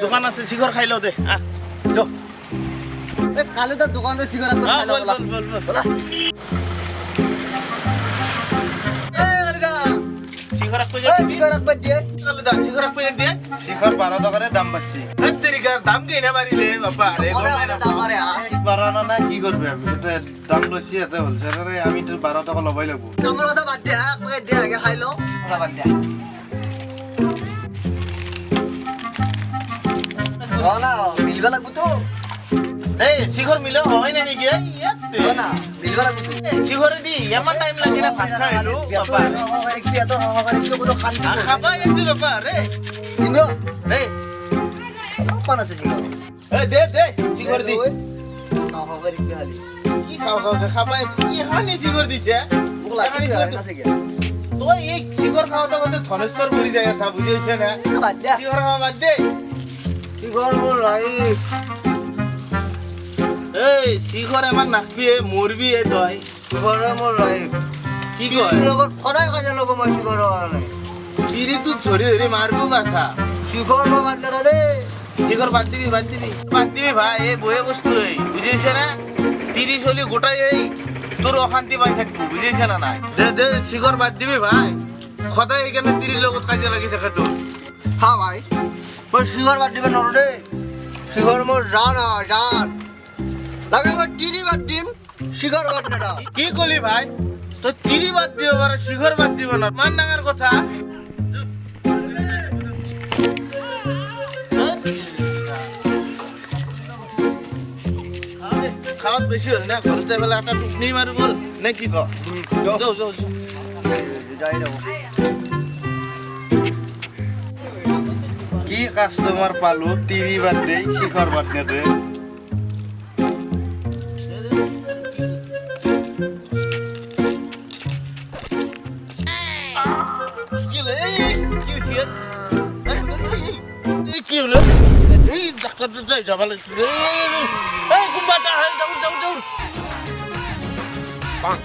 দোকান আছে শিখর খাই লও দে কালে তো দোকানে শিখর আছে শিখর বারো টাকারে দাম বাড়ছে দাম কি না বাড়িলে বাবা বাড়ানো না কি করবে এটা দাম লইছি এতে হোলসেলারে আমি তো 12 টাকা লবাই লাগবো মিলবা লাগবো তো এই শিখর মিলে হয় না নাকি মিলবা লাগবো তো শিখরে দি এমন টাইম লাগে না ভাত খাইলো বাবা খাবা গেছি বাবা রে ইন্দ্র এই পান আছে শিখর এই দে শিখর দি খালি কি খাবা কি হানি শিখর দিছে মুখ লাগি আছে কি তো এই শিখর খাওয়াতে বলতে ধনেশ্বর পুরি যায় সব বুঝেছে না বাদ দে শিখর খাওয়া বাদ দে শিখর মোর লাই এই শিখর আমার নাকবি মরবি এই তই শিখর মোর লাই কি কয় লগত খড়াই কাজে লগ মই শিখর নাই তিরি তুই ধরে ধরে মারবো বাসা শিখর বাদ না রে শিখর বাদ দিবি ভাই এই বয়ে বস্তু এই বুঝেছে না 30 হলি গোটাই এই তোর অশান্তি পাই থাকবো বুঝেছে না নাই দে শিখর বাদ দিবি ভাই সদায় এখানে 30 লগত কাজে লাগি থাকে তোর হ্যাঁ ভাই মোর শিখর বাদ দিবে নর রে শিখর মোর জান লাগে মই তিরি বাদ দিম শিখর বাদ না কি কলি ভাই তো 30 বাদ দিও বারে শিখর বাদ দিব না মান নাগার কথা খাওয়াত বেশি হল না ঘর যাই বেলা একটা টুকনি মারু বল না কি কও যাও যাই যাব কি কাস্টমার পালো 30 বাদ দেই শিখর বাদ না দে কি হলো এই ডাক্তার তো যাই যাবালে এই কুম্বাটা হাই দৌড় পাং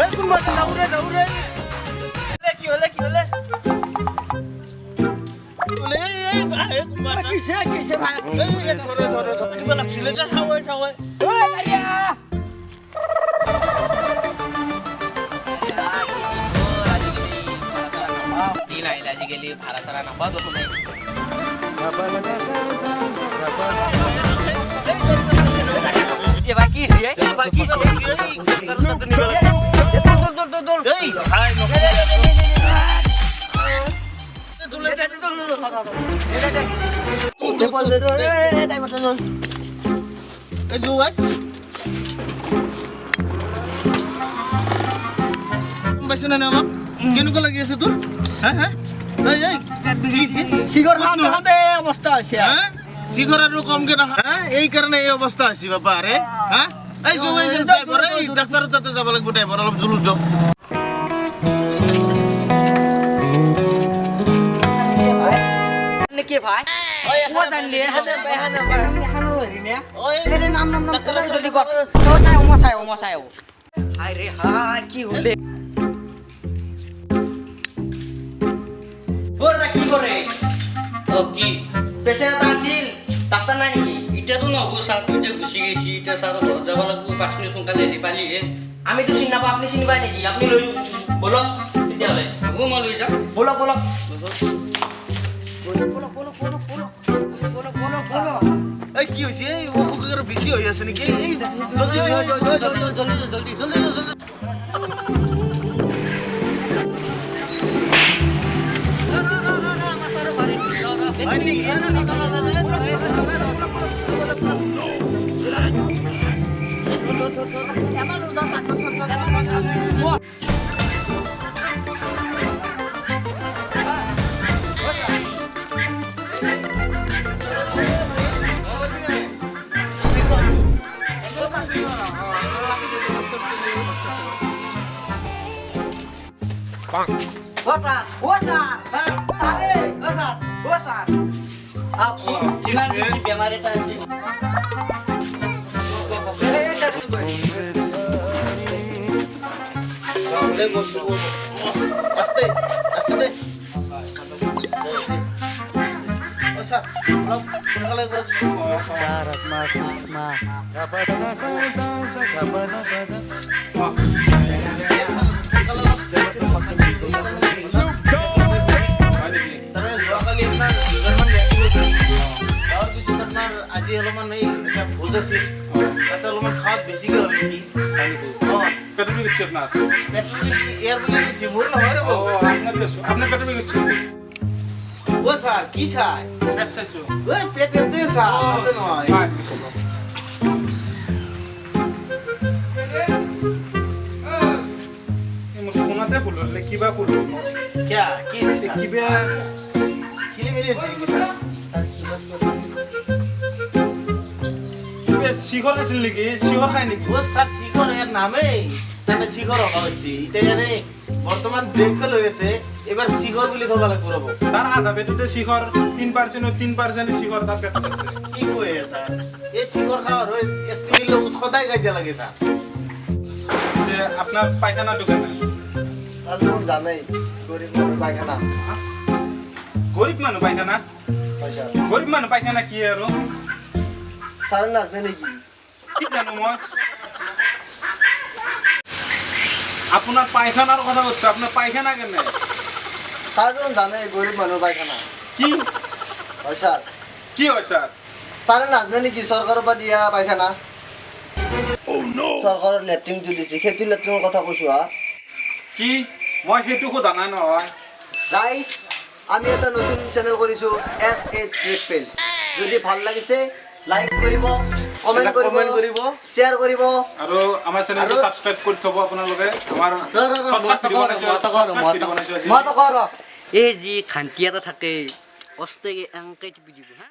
এই কুম্বাটা দৌড়ে কি হলে এই কুম্বাটা কিসে ভাই এই ধরে কি বলা ছিলে যা খাওয়াই ওই আইয়া আজি গেলি ভাড়া সারা নাপাও দেখো নাই এই হাই নো এই জো ভাই বেশি না অলপ কেনেকুৱা লাগি আছে তোৰ হ্যাঁ শিখৰ খাতে অবস্থা আছে শিখৰ আৰু কমকে না এই কাৰণে এই অৱস্থা আছে বাবা ৰে হ্যাঁ এই জো এই ডাক্তাৰ তাতে যাব লাগিব ড্ৰাইভাৰ অলপ জলদি যাওক কে ভাই ওই ও জানলি হানে রে ওই মেরে নাম ডাক্তার জলদি কর ও মশাই হায় রে হায় কি হলে ওরা কি করে ও কি পেশেন্ট আসিল ডাক্তার নাই নাকি এটা তো নহব স্যার দুইটা গুছি গেছি এটা স্যার ঘর যাব লাগবো 5 মিনিট সোনকালে রেডি পালি আমি তো চিনি নাপাও আপনি চিনি পাই নাকি আপনি লৈ বলো তেতিয়াহলে আকৌ মই লৈ যাম বলো এই কি হৈছে এই অসুখৰ বেছি হৈ আছে নেকি এই জলদি ও স্যাৰ স্যাৰ স্যাৰে ও স্যাৰ ইমান দিছি বেমাৰ এটা আছে Boleh bosku. Aste, aste deh. Masa, kalau আজি অলপমান এই এটা ভোজ আছিল তাতে অলপমান খাওয়াত বেছিকে হ'ল নেকি পেট্রোল বিক্রি আপনার পেট্রোল এয়ার বলে দিছি মোৰ নহয় ৰে ও আপনার পেট্রোল বিক্রি ও স্যার কি চাই পেট চাইছো ওই পেটেতে চাই তাতে নহয় কোনাতে ভুল হলে কিবা ভুল কিয়া কি কিবা কিলি মেলি আছে কি স্যার কিবা শিখর আছিল নেকি শিখর খাই নেকি ও স্যার শিখর এর নামেই তাহলে শিখর হওয়া হয়েছে এটা জানে বর্তমান ব্রেক ফেল হয়েছে এবার শিখর বলে থবা লাগবে রব তার আধা পেটতে শিখর 3% শিখর তার পেটত আছে কি কই স্যার এই শিখর খাওয়ার ওই এত্রি লোক সদাই গাইজা লাগে স্যার যে আপনার পায়খানা ঢুকে না স্যার তুমি জানাই গরিব মানুষ পায়খানা গরিব মানুষ পায়খানা পয়সা গরিব মানুষ পায়খানা কি আৰু স্যার নাচবে নাকি কি জানো মই আপনার পায়খানার কথা হচ্ছে আপনার পায়খানা কেন স্যার তুমি জানাই গরিব মানুষ পায়খানা কি পয়সা কি হয় স্যার স্যার নাচবে নাকি সরকারের পৰা দিয়া পায়খানা সরকারের লেট্রিন তুলিছে সেইটো লেট্রিনের কথা কৈছো কি মই সেইটো সোধা নাই নহয় গাইস আমি এটা নতুন চ্যানেল কৰিছো SH গ্ৰেটপেল যদি ভাল লাগিছে লাইক কৰিব কমেন্ট কৰিব শেয়াৰ কৰিব আৰু আমাৰ চেনেলটো সাবস্ক্ৰাইব কৰি থব আপোনালোকে আমাৰ শৰ্টকাট ভিডিও বনাইছো এই যি খান্তি এটা থাকে অস্তে এংকে টিপি দিব হা